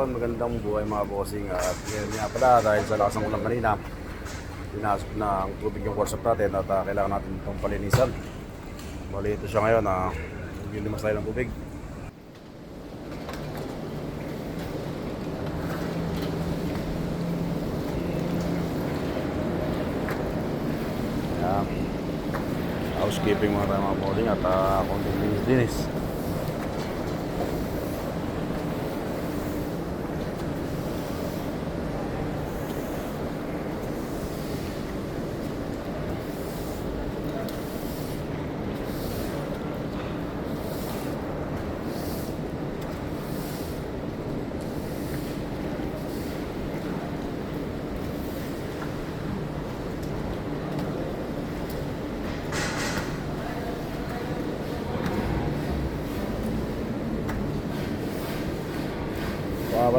hapon, magandang buhay mga bossing. At ngayon nga pala, dahil sa lakas ng ulan kanina, pinasok na ang tubig yung workshop natin at kailangan natin itong palinisan. Bali ito siya ngayon, naglilimas tayo ng tubig. Ayan. Housekeeping mga bossing at konting linis-linis.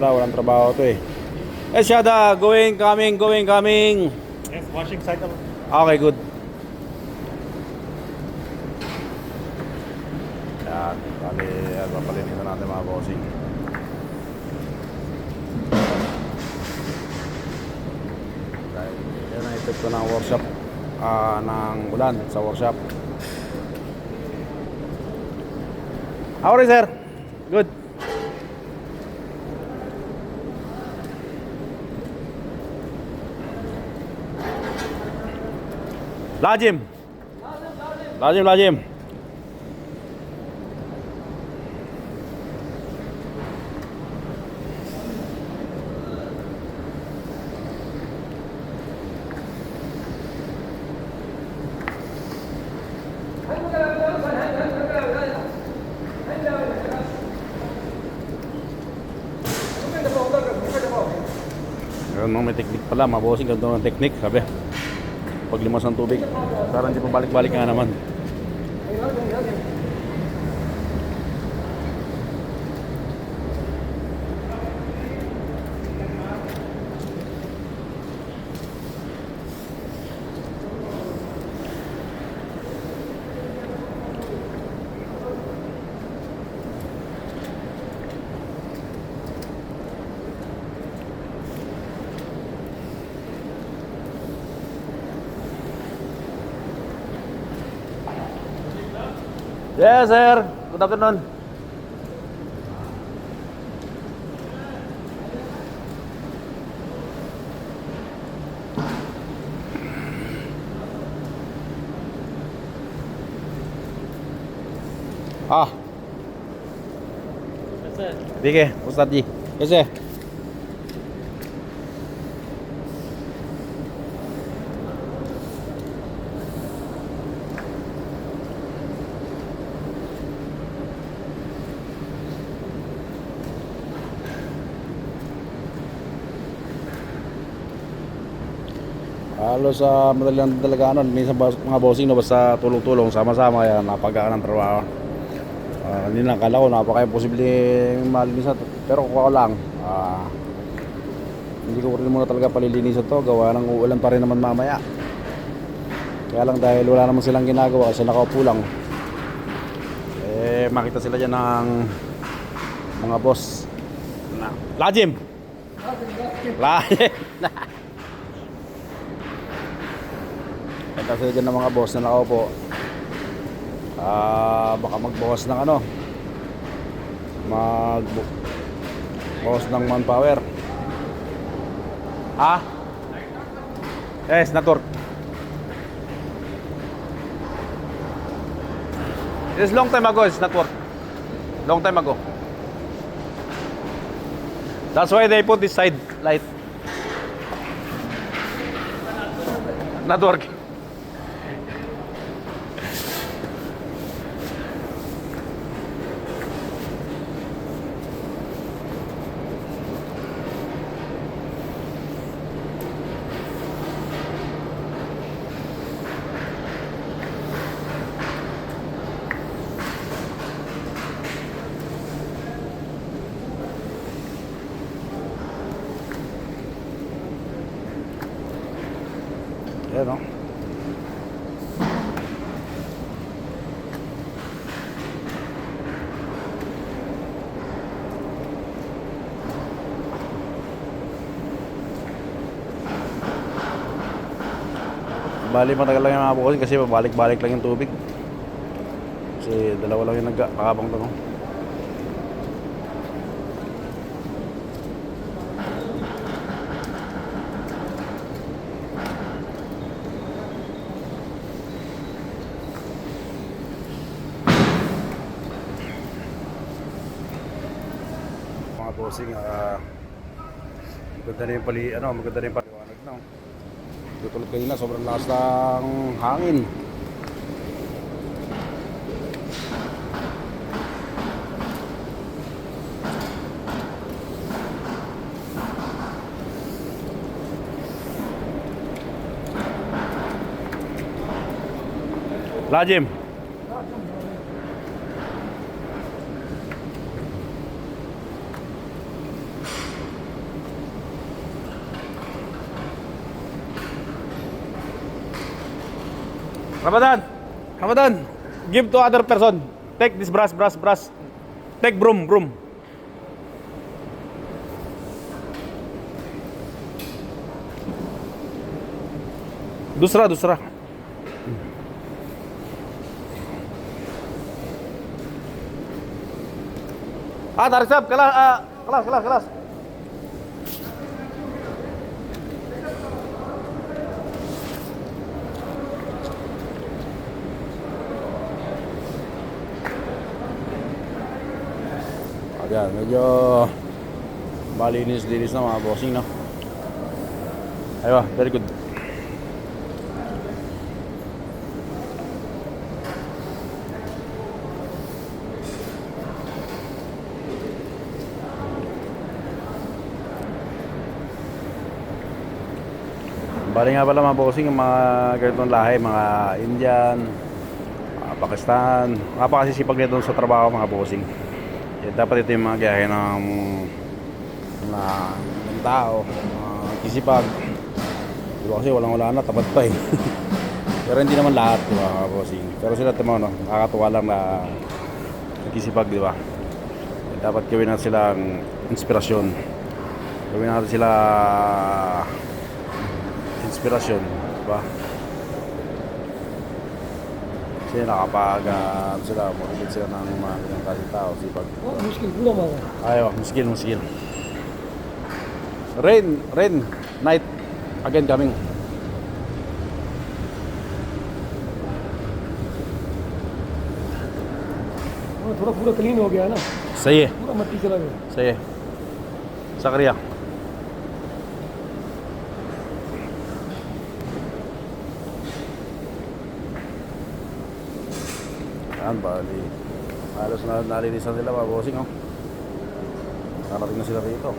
Walang trabaho to eh. Shada, going, coming. Yes, washing cycle. Okay, good. Yan, papalinisan natin mga bossing. Dahil yan ang epekto ng workshop, ng ulan sa workshop. Okay, sir. Good. Lajim. May teknik pala, mabosing ganito ng teknik, sabi. Paglimas ng tubig, para hindi pa balik-balik nga naman. Yes, sir. Good afternoon. Yes, sir. Sige, Ustad Ji. Yes, sir. Halos sa madali lang talaga minsan mga bossing no, basta tulong-tulong sama-sama yan, napagaan ng trabaho. Hindi lang kala ko napaka-imposible malinisan, pero kung ako lang, hindi ko rin muna talaga palilinisan to, gawa ng uulan pa rin naman mamaya. Kaya lang dahil wala naman silang ginagawa kasi nakaupo lang, makita sila dyan ng mga boss na Lajim! Kasi dyan ng mga boss na nakaupo, baka magbukas ng magbukas ng manpower. Yes, network. It's long time ago, it's network. Long time ago. That's why they put this side light. Network. Ayan o. Bali matagal lang yung mga bossing kasi pabalik-balik lang yung tubig. Kasi dalawa lang yung nagkakabang to, no? Mga bossing, maganda na yung maganda na yung paliwanag, no? Tutulog kanina, sobrang lakas ng hangin. Lajim. Ramadan. Ramadan. Give to other person. Take this brush. Take broom. Dusra. Tarik sab, kelas. Ayan, medyo malinis-linis na mga bossing, no? Aywa, very good. Bali nga pala mga bossing, yung mga ganitong lahi, mga Indian, mga Pakistan, napakasisipag nito sa trabaho mga bossing. Dapat ito yung mga gayahin ng tao, kisipag. Diba kasi wala na, tapat pa eh. Pero hindi naman lahat, diba mga bossing. Pero sila timo, no, nakakatuwa lang na kisipag, diba. Dapat gawin natin silang inspirasyon. Gawin natin sila inspirasyon, diba. Kasi sila, motivate sila ng mga kanyang kasing tao, sipag. मुश्किल पूरा मारा Ayaw, muskil. Rain, night, again coming. थोड़ा पूरा क्लीन हो गया ना सही है, पूरा मट्टी चला गया सही है. Sakriya. Yan, bali. Halos na nalinisan sila mga bossing, oh. Narating na sila rito.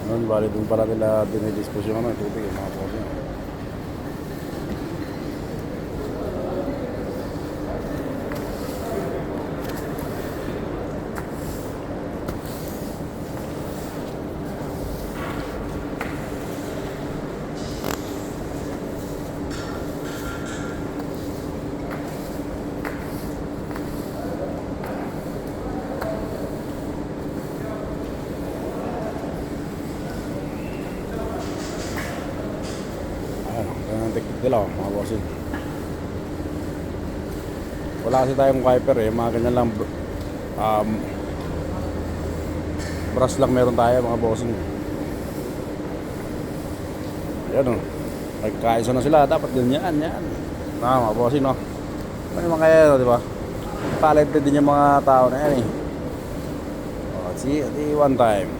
Noon, bali doon pala nila dinidispose yung tubig, yung mga bossing. Ganyan ang technique nila, mga bossing. Wala kasi tayong wiper eh, mga ganyan lang brush lang meron tayo mga bossing. Yan o, nagkaisa na sila, dapat ganyan, yan. Mga bossing, no? Ano naman kaya, di ba? Talented din yung mga tao na yan eh. See, one time.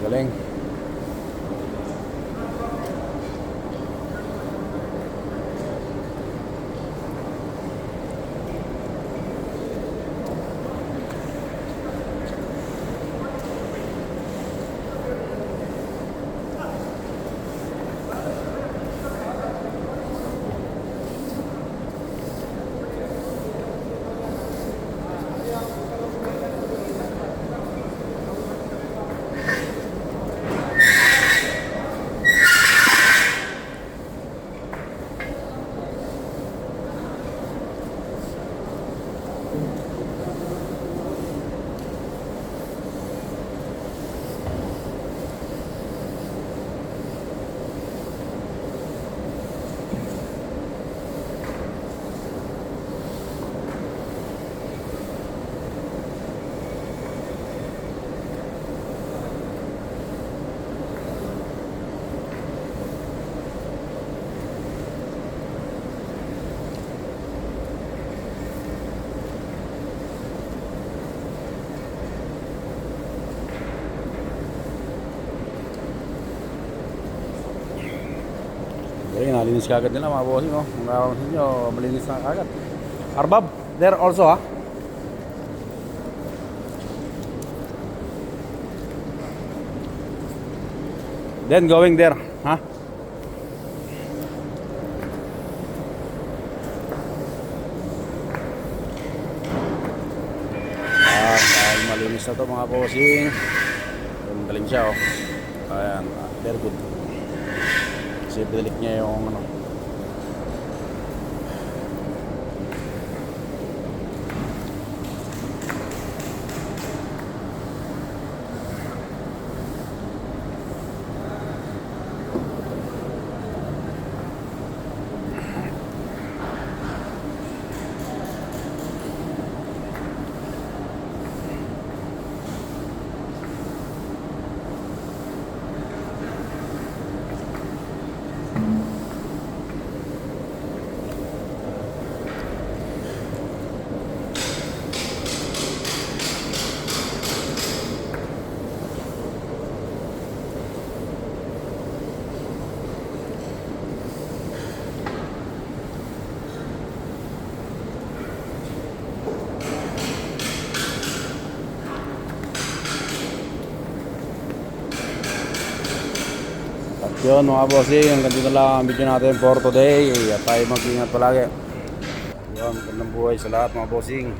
Galing. Ayun, nalinis ka agad nila mga bossing, oh. Kung nakapansin nyo, malinis na agad. Arbab, there also, ha? Then going there, ha? Dahil malinis na to mga bossing. Yung galing siya, oh. Ayan, very good. Kasi balik niya yung ano. At yun mga bossing, hanggang dito lang ang video natin for today. At tayo mag-ingat palagi. Yun, magandang buhay sa lahat mga bossing.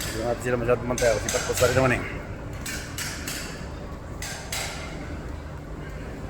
Hindi natin sila masyadong mantay. Sipat po sa rin naman eh.